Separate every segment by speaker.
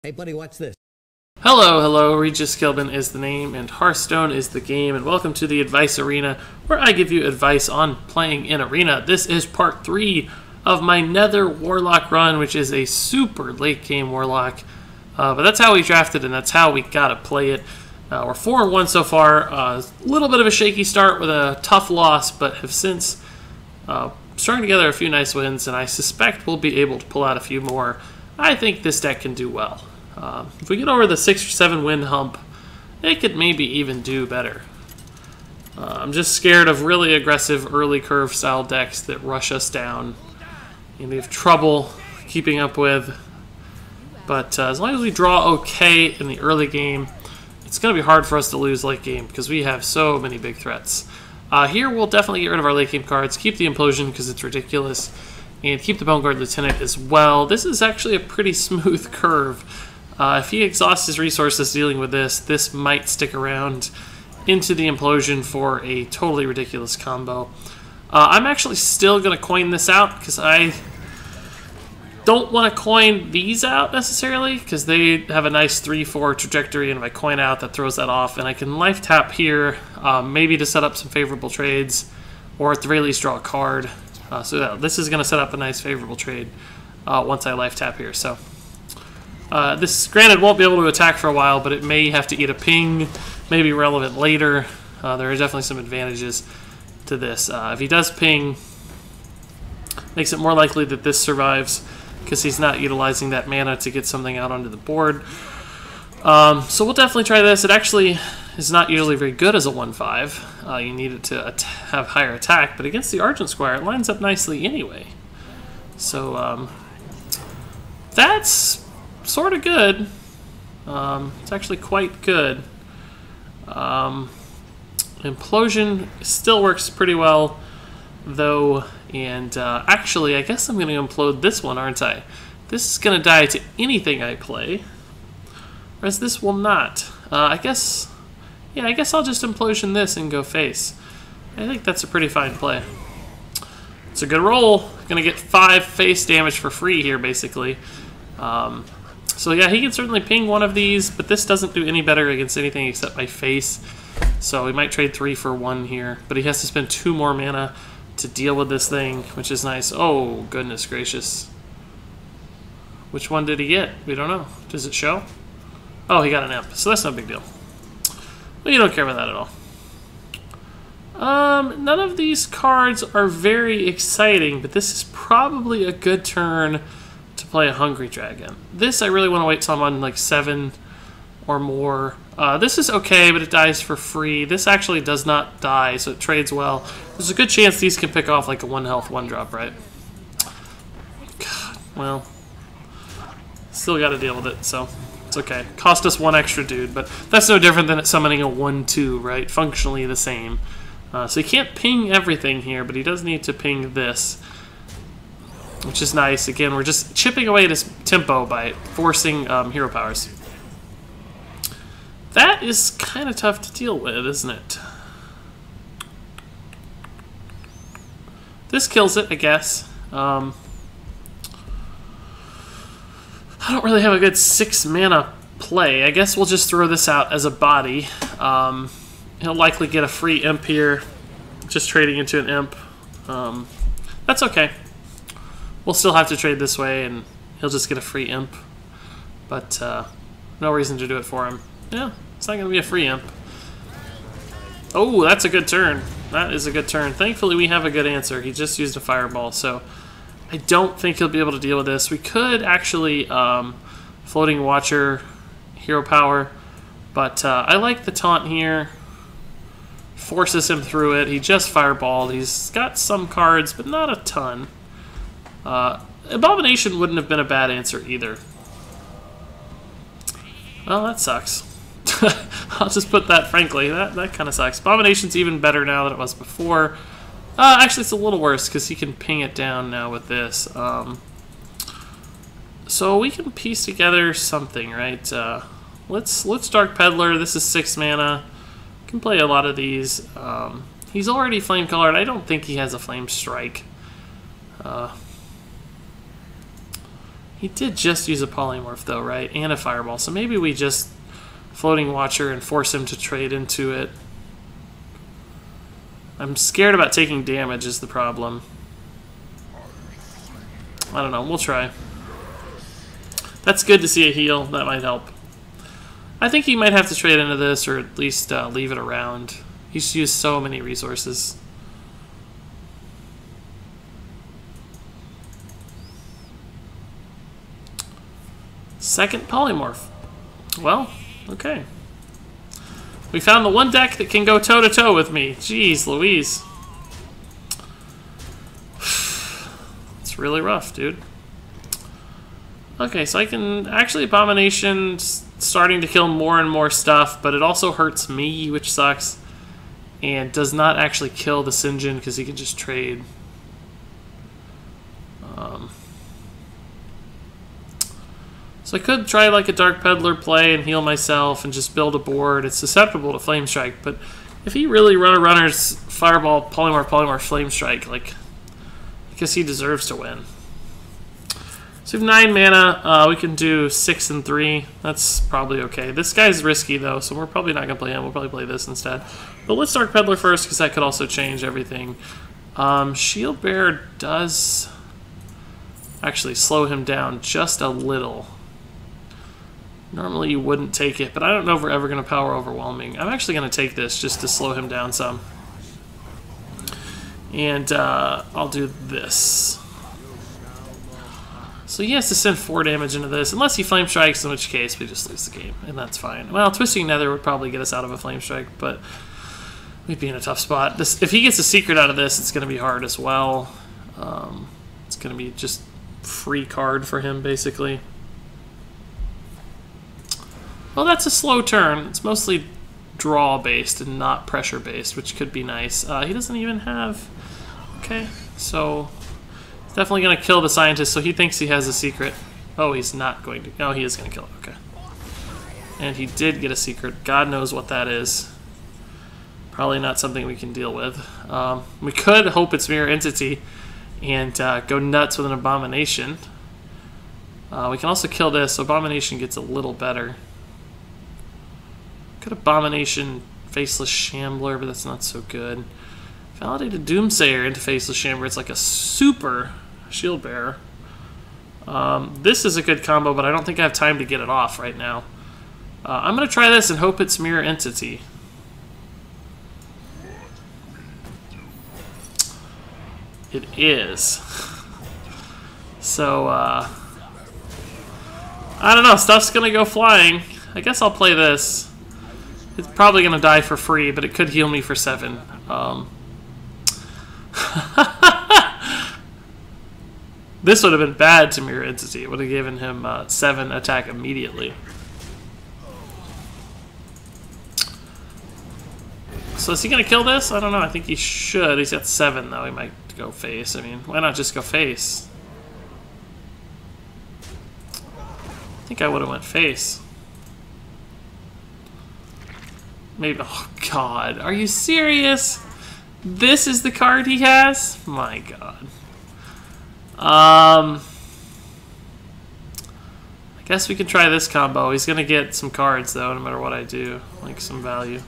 Speaker 1: Hey buddy, watch this.
Speaker 2: Hello, Regis Kilbin is the name, and Hearthstone is the game, and welcome to the Advice Arena, where I give you advice on playing in Arena. This is part 3 of my Nether Warlock run, which is a super late game Warlock, but that's how we drafted, and that's how we gotta play it. We're 4-1 so far, a little bit of a shaky start with a tough loss, but have since strung together a few nice wins, and I suspect we'll be able to pull out a few more. I think this deck can do well. If we get over the 6 or 7 win hump, it could maybe even do better. I'm just scared of really aggressive early curve style decks that rush us down and we have trouble keeping up with. But as long as we draw okay in the early game, it's going to be hard for us to lose late game because we have so many big threats. Here we'll definitely get rid of our late game cards, keep the Implosion because it's ridiculous, and keep the Bone Guard Lieutenant as well. This is actually a pretty smooth curve. If he exhausts his resources dealing with this, this might stick around into the Implosion for a totally ridiculous combo. I'm actually still going to coin this out because I don't want to coin these out necessarily because they have a nice 3-4 trajectory, and if I coin out, that throws that off, and I can life tap here maybe to set up some favorable trades, or at the very least draw a card. So yeah, this is going to set up a nice favorable trade once I life tap here. So this, granted, won't be able to attack for a while, but it may have to eat a ping, may be relevant later. There are definitely some advantages to this. If he does ping, makes it more likely that this survives because he's not utilizing that mana to get something out onto the board. So we'll definitely try this. It actually is not usually very good as a 1-5. You need it to have higher attack, but against the Argent Squire, it lines up nicely anyway. So that's sort of good. It's actually quite good. Implosion still works pretty well, though, and actually, I guess I'm going to implode this one, aren't I? This is going to die to anything I play, whereas this will not. I guess I'll just Implosion this and go face. I think that's a pretty fine play. It's a good roll. Going to get 5 face damage for free here, basically. So yeah, he can certainly ping one of these, but this doesn't do any better against anything except my face. So we might trade 3 for 1 here, but he has to spend 2 more mana to deal with this thing, which is nice. Oh, goodness gracious. Which one did he get? We don't know. Does it show? Oh, he got an imp, so that's no big deal. Well, you don't care about that at all. None of these cards are very exciting, but this is probably a good turn to play a Hungry Dragon. This I really want to wait till I'm on like 7 or more. This is okay, but it dies for free. This actually does not die, so it trades well. There's a good chance these can pick off like a 1 health 1-drop, right? God, well, still got to deal with it, so it's okay. Cost us 1 extra dude, but that's no different than it summoning a 1-2, right? Functionally the same. So he can't ping everything here, but he does need to ping this, which is nice. Again, we're just chipping away at his tempo by forcing hero powers. That is kind of tough to deal with, isn't it? This kills it, I guess. I don't really have a good 6 mana play. I guess we'll just throw this out as a body. He'll likely get a free imp here, just trading into an imp. That's okay. We'll still have to trade this way, and he'll just get a free imp. But no reason to do it for him. Yeah, it's not going to be a free imp. Oh, that's a good turn. That is a good turn. Thankfully, we have a good answer. He just used a fireball, so I don't think he'll be able to deal with this. We could actually Floating Watcher hero power, but I like the taunt here. Forces him through it. He just fireballed. He's got some cards, but not a ton. Abomination wouldn't have been a bad answer either. Well, that sucks. I'll just put that frankly. That kind of sucks. Abomination's even better now than it was before. Actually, it's a little worse because he can ping it down now with this. So we can piece together something, right? Let's Dark Peddler. This is 6 mana. Can play a lot of these. He's already flame colored. I don't think he has a flame strike. He did just use a polymorph though, right? And a fireball. So maybe we just floating watcher and force him to trade into it. I'm scared about taking damage is the problem. I don't know. We'll try. That's good to see a heal. That might help. I think he might have to trade into this or at least leave it around. He's used so many resources. Second polymorph. Well, okay. We found the one deck that can go toe-to-toe with me. Jeez Louise. It's really rough, dude. Okay, so I can... Actually, Abomination's starting to kill more and more stuff, but it also hurts me, which sucks. And does not actually kill the Sinjin because he can just trade. So I could try like a Dark Peddler play and heal myself and just build a board. It's susceptible to Flame Strike, but if he really runners Fireball, Polymorph, Flame Strike, like, I guess he deserves to win. So we have 9 mana. We can do 6 and 3. That's probably okay. This guy's risky though, so we're probably not gonna play him. We'll probably play this instead. But let's Dark Peddler first because that could also change everything. Shield Bearer does actually slow him down just a little. Normally you wouldn't take it, but I don't know if we're ever going to Power Overwhelming. I'm actually going to take this just to slow him down some. And I'll do this. So he has to send 4 damage into this, unless he Flame Strikes, in which case we just lose the game, and that's fine. Well, Twisting Nether would probably get us out of a Flame Strike, but we'd be in a tough spot. If he gets a secret out of this, it's going to be hard as well. It's going to be just free card for him, basically. Well, that's a slow turn. It's mostly draw-based and not pressure-based, which could be nice. He doesn't even have... Okay, so... He's definitely going to kill the scientist, so he thinks he has a secret. Oh, he's not going to... No, he is going to kill it. Okay. And he did get a secret. God knows what that is. Probably not something we can deal with. We could hope it's Mirror Entity and go nuts with an Abomination. We can also kill this, so Abomination gets a little better. Could Abomination Faceless Shambler, but that's not so good. Validated Doomsayer into Faceless Shambler. It's like a super Shield Bearer. This is a good combo, but I don't think I have time to get it off right now. I'm going to try this and hope it's Mirror Entity. It is. So, I don't know. Stuff's going to go flying. I guess I'll play this. It's probably going to die for free, but it could heal me for 7. This would have been bad to Mirror Entity. It would have given him 7 attack immediately. So is he going to kill this? I don't know. I think he should. He's got 7, though. He might go face. I mean, why not just go face? I think I would have went face. Maybe. Oh, God. Are you serious? This is the card he has? My God. I guess we can try this combo. He's going to get some cards, though, no matter what I do. Like, some value.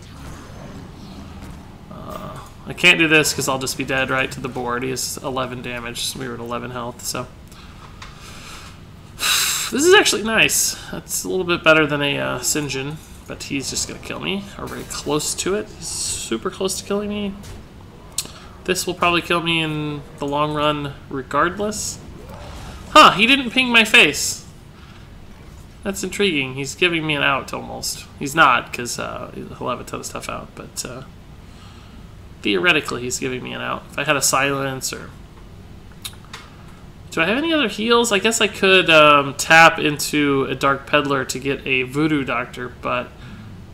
Speaker 2: I can't do this because I'll just be dead right to the board. He has 11 damage. We were at 11 health, so... This is actually nice. That's a little bit better than a Sinjin. But he's just going to kill me, or very close to it. He's super close to killing me. This will probably kill me in the long run regardless. Huh, he didn't ping my face. That's intriguing. He's giving me an out almost. He's not, because he'll have a ton of stuff out, but theoretically he's giving me an out. If I had a silence or... Do I have any other heals? I guess I could tap into a Dark Peddler to get a Voodoo Doctor, but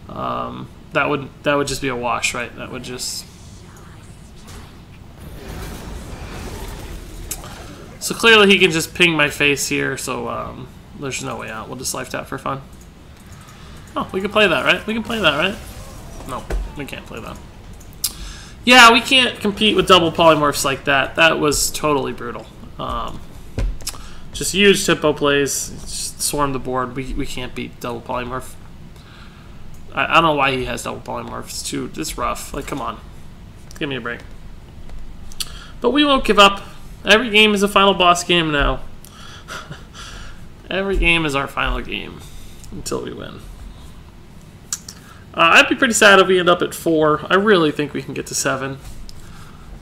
Speaker 2: that would just be a wash, right? That would just... So clearly he can just ping my face here, so there's no way out. We'll just life tap for fun. Oh, we can play that, right? We can play that, right? No, we can't play that. Yeah, we can't compete with double polymorphs like that. That was totally brutal. Just huge tempo plays. Just swarm the board. We can't beat double polymorph. I don't know why he has double polymorph. It's rough. Like, come on. Give me a break. But we won't give up. Every game is a final boss game now. Every game is our final game until we win. I'd be pretty sad if we end up at 4. I really think we can get to 7.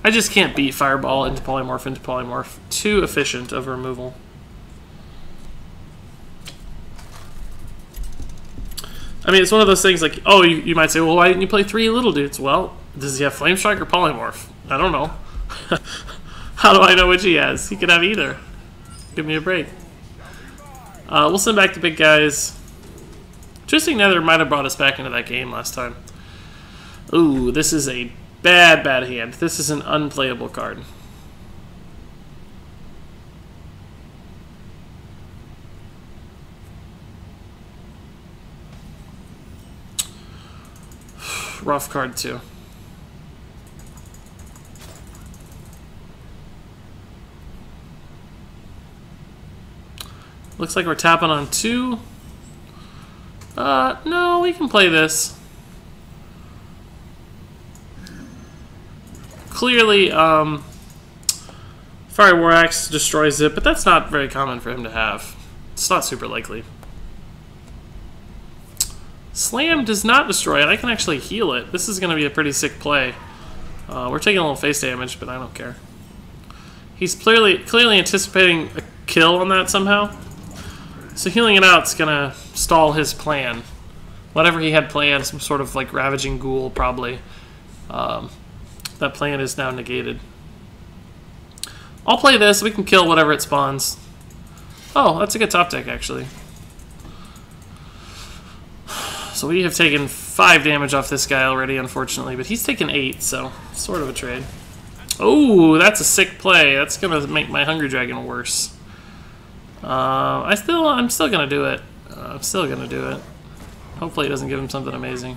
Speaker 2: I just can't beat Fireball into Polymorph into Polymorph. Too efficient of removal. I mean, it's one of those things like, oh, you might say, well, why didn't you play 3 little dudes? Well, does he have Flame Strike or Polymorph? I don't know. How do I know which he has? He could have either. Give me a break. We'll send back the big guys. Twisting Nether might have brought us back into that game last time. Ooh, this is a bad hand. This is an unplayable card. Rough card, too. Looks like we're tapping on 2. No, we can play this. Clearly, Fire War Axe destroys it, but that's not very common for him to have. It's not super likely. Slam does not destroy it. I can actually heal it. This is going to be a pretty sick play. We're taking a little face damage, but I don't care. He's clearly anticipating a kill on that somehow. So healing it out is going to stall his plan. Whatever he had planned, some sort of like Ravaging Ghoul probably. That plan is now negated. I'll play this. We can kill whatever it spawns. Oh, that's a good top deck actually. So we have taken 5 damage off this guy already, unfortunately, but he's taken 8, so sort of a trade. Oh, that's a sick play. That's gonna make my Hungry Dragon worse. I'm still gonna do it. I'm still gonna do it. Hopefully it doesn't give him something amazing.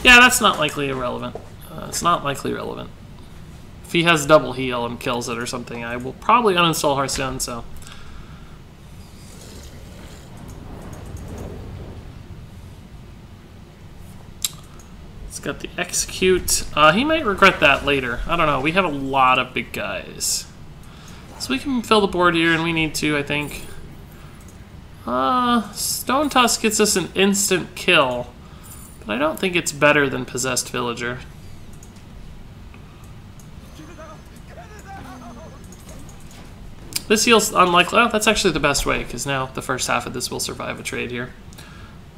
Speaker 2: Yeah, that's not likely irrelevant. It's not likely relevant. If he has double heal and kills it or something, I will probably uninstall Hearthstone, so. It's got the execute. He might regret that later. I don't know. We have a lot of big guys. So we can fill the board here, and we need to, I think. Stone Tusk gets us an instant kill, but I don't think it's better than Possessed Villager. This heal's unlikely. Oh, that's actually the best way, because now the first half of this will survive a trade here.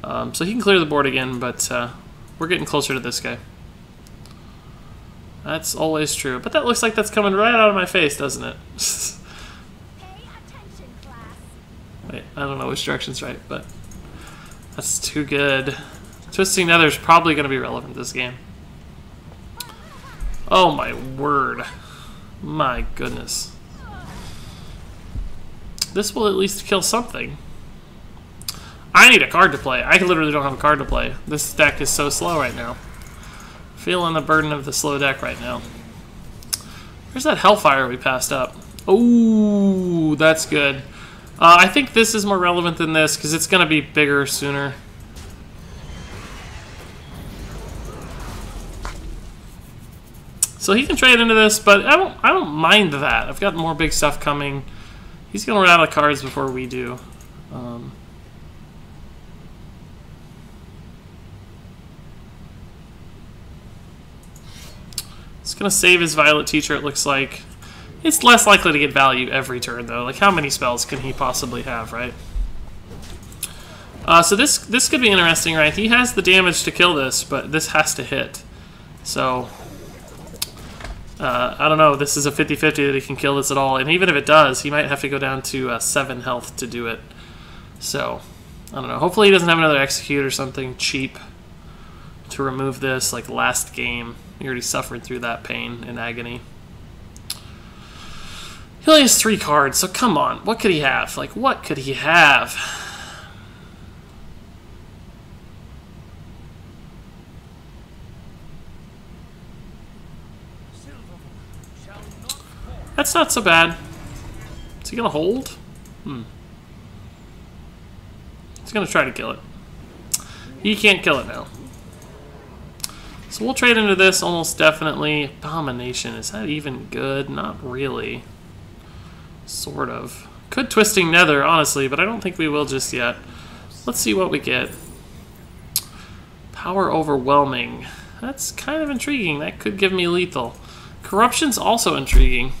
Speaker 2: So he can clear the board again, but we're getting closer to this guy. That's always true. But that looks like that's coming right out of my face, doesn't it? Wait, I don't know which direction's right, but that's too good. Twisting Nether's probably going to be relevant this game. Oh my word. My goodness. This will at least kill something. I need a card to play. I literally don't have a card to play. This deck is so slow right now. Feeling the burden of the slow deck right now. Where's that Hellfire we passed up? Oh, that's good. I think this is more relevant than this because it's going to be bigger sooner. So he can trade into this, but I don't mind that. I've got more big stuff coming. He's going to run out of cards before we do. It's going to save his Violet Teacher, it looks like. It's less likely to get value every turn, though. Like, how many spells can he possibly have, right? So this could be interesting, right? He has the damage to kill this, but this has to hit. So, I don't know. This is a 50-50 that he can kill this at all. And even if it does, he might have to go down to 7 health to do it. So, I don't know. Hopefully he doesn't have another Execute or something cheap to remove this, like last game. He already suffered through that pain and agony. He only has 3 cards, so come on. What could he have? Like, what could he have? That's not so bad. he gonna hold? He's gonna try to kill it. He can't kill it now. So we'll trade into this almost definitely. Abomination, is that even good? Not really. Sort of. Could Twisting Nether, honestly, but I don't think we will just yet. Let's see what we get. Power Overwhelming. That's kind of intriguing. That could give me lethal. Corruption's also intriguing.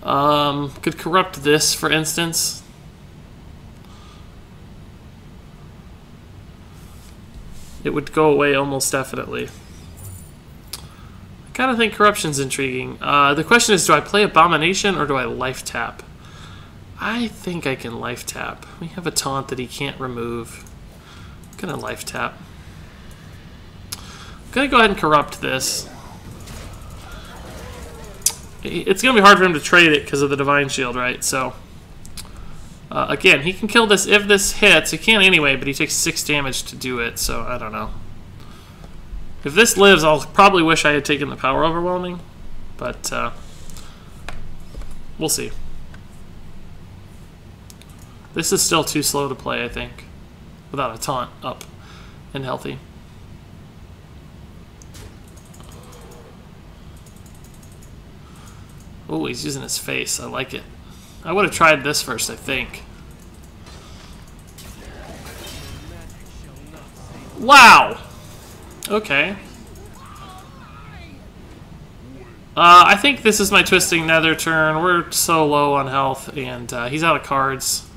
Speaker 2: Could corrupt this, for instance. It would go away almost definitely. I kind of think corruption's intriguing. The question is, do I play Abomination or do I life tap? I think I can life tap. We have a taunt that he can't remove. I'm gonna life tap. I'm gonna go ahead and corrupt this. It's gonna be hard for him to trade it because of the Divine Shield, right? So, again, he can kill this if this hits. He can't anyway, but he takes 6 damage to do it, so I don't know. If this lives, I'll probably wish I had taken the Power Overwhelming, but we'll see. This is still too slow to play, I think, without a taunt up and healthy. Oh, he's using his face. I like it. I would have tried this first, I think. Wow! Okay. I think this is my Twisting Nether turn. We're so low on health, and he's out of cards.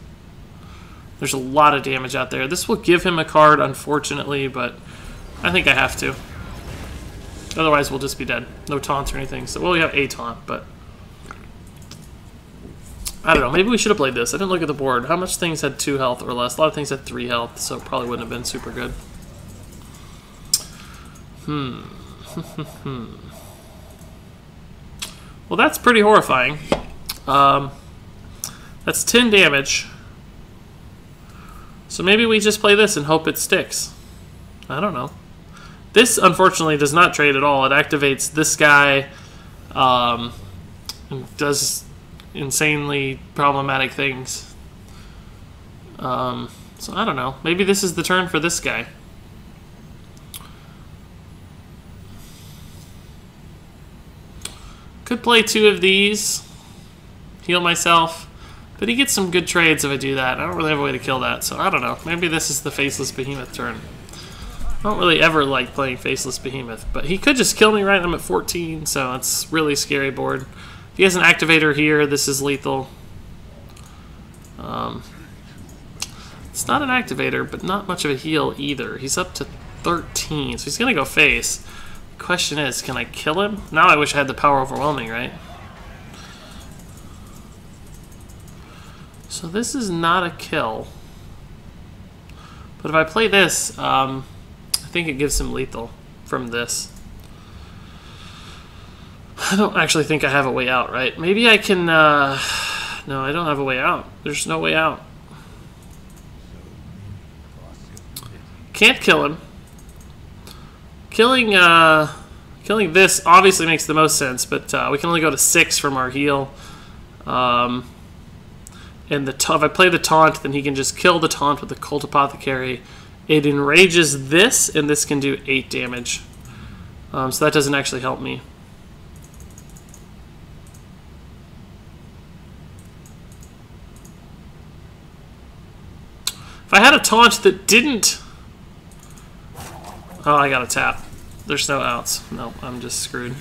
Speaker 2: There's a lot of damage out there. This will give him a card, unfortunately, but I think I have to. Otherwise, we'll just be dead. No taunts or anything. So, well, we have a taunt, but I don't know. Maybe we should have played this. I didn't look at the board. How much things had 2 health or less? A lot of things had 3 health, so it probably wouldn't have been super good. Well, that's pretty horrifying. That's 10 damage. So maybe we just play this and hope it sticks. I don't know. This, unfortunately, does not trade at all. It activates this guy and does insanely problematic things. So I don't know. Maybe this is the turn for this guy. Could play 2 of these, heal myself, but he gets some good trades if I do that. I don't really have a way to kill that, so I don't know. Maybe this is the Faceless Behemoth turn. I don't really ever like playing Faceless Behemoth, but he could just kill me right. I'm at 14, so it's really scary board. If he has an activator here, this is lethal. It's not an activator, but not much of a heal either. He's up to 13, so he's going to go face. Question is, can I kill him? Now I wish I had the Power Overwhelming, right? So this is not a kill. But if I play this, I think it gives him lethal from this. I don't actually think I have a way out, right? Maybe I can, no, I don't have a way out. There's no way out. Can't kill him. Killing this obviously makes the most sense, but we can only go to 6 from our heal. And if I play the taunt, then he can just kill the taunt with the Cult Apothecary. It enrages this, and this can do 8 damage. So that doesn't actually help me. If I had a taunt that didn't... Oh, I got a tap. There's no outs. No, I'm just screwed.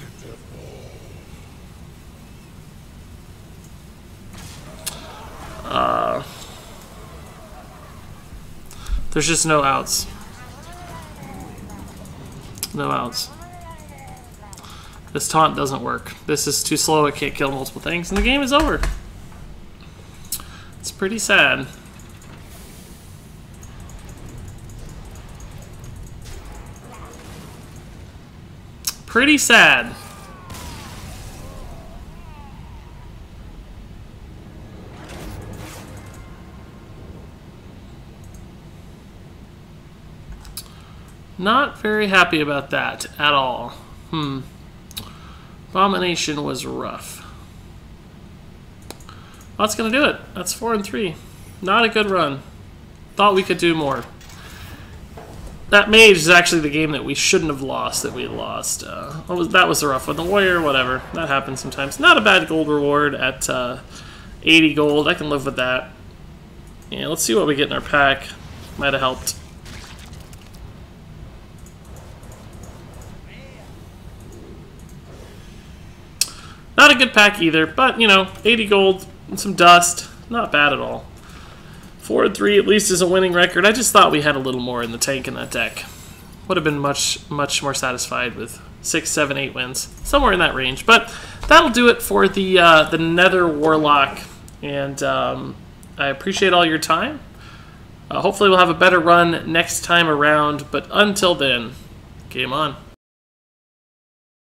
Speaker 2: There's just no outs. No outs. This taunt doesn't work. This is too slow. It can't kill multiple things, and the game is over. It's pretty sad. Pretty sad. Not very happy about that at all. Abomination was rough. That's going to do it. That's 4 and 3. Not a good run. Thought we could do more. That mage is actually the game that we shouldn't have lost, that we lost. That was a rough one. The warrior, whatever. That happens sometimes. Not a bad gold reward at 80 gold. I can live with that. Yeah, let's see what we get in our pack. Might have helped. Not a good pack either, but, you know, 80 gold and some dust. Not bad at all. 4 and 3 at least is a winning record. I just thought we had a little more in the tank in that deck. Would have been much more satisfied with 6, 7, 8 wins. Somewhere in that range. But that'll do it for the Nether Warlock. And I appreciate all your time. Hopefully we'll have a better run next time around. But until then, game on.